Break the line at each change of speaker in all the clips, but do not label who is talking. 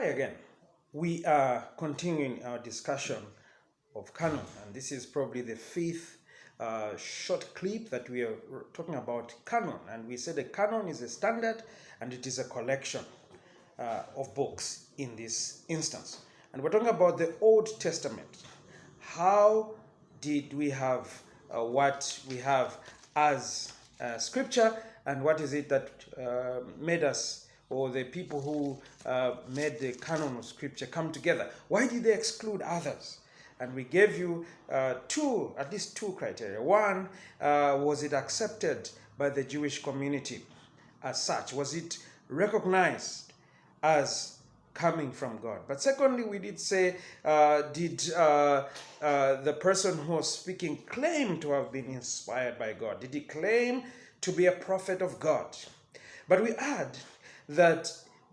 again. We are continuing our discussion of canon, and this is probably the fifth short clip that we are talking about canon. And we said a canon is a standard and it is a collection of books in this instance. And we're talking about the Old Testament. How did we have what we have as scripture, and what is it that made us, or the people who made the canon of scripture, come together? Why did they exclude others? And we gave you at least two criteria. One, was it accepted by the Jewish community as such? Was it recognized as coming from God? But secondly, we did say, did the person who was speaking claim to have been inspired by God? Did he claim to be a prophet of God? But we add that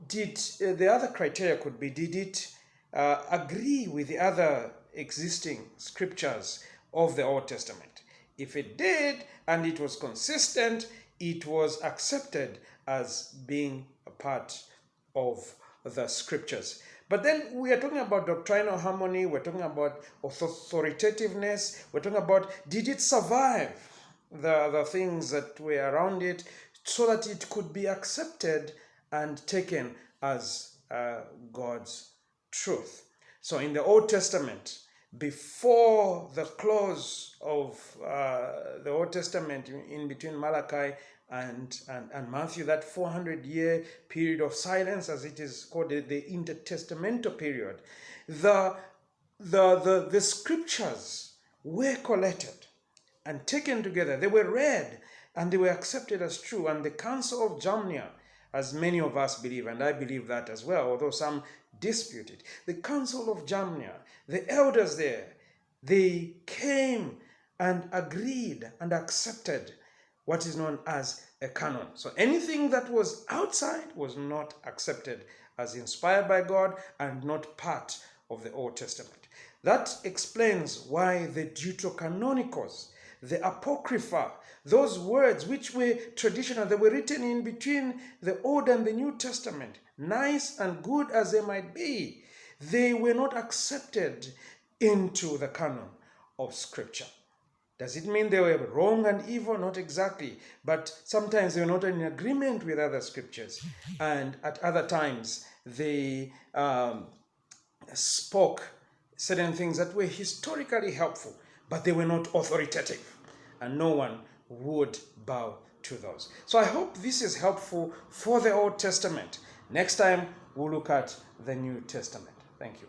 the other criteria could be, did it agree with the other existing scriptures of the Old Testament? If it did, and it was consistent, it was accepted as being a part of the scriptures. But then we are talking about doctrinal harmony, we're talking about authoritativeness, we're talking about, did it survive the things that were around it so that it could be accepted and taken as God's truth? So in the Old Testament, before the close of the Old Testament, in between Malachi and Matthew, that 400-year period of silence, as it is called, the intertestamental period, the scriptures were collected and taken together. They were read and they were accepted as true. And the Council of Jamnia, as many of us believe, and I believe that as well, although some dispute it, the Council of Jamnia, the elders there, they came and agreed and accepted what is known as a canon. So anything that was outside was not accepted as inspired by God and not part of the Old Testament. That explains why the Deuterocanonicals, the Apocrypha, those words which were traditional, they were written in between the Old and the New Testament, nice and good as they might be, they were not accepted into the canon of Scripture. Does it mean they were wrong and evil? Not exactly. But sometimes they were not in agreement with other scriptures. And at other times, they spoke certain things that were historically helpful, but they were not authoritative. And no one would bow to those. So I hope this is helpful for the Old Testament. Next time, we'll look at the New Testament. Thank you.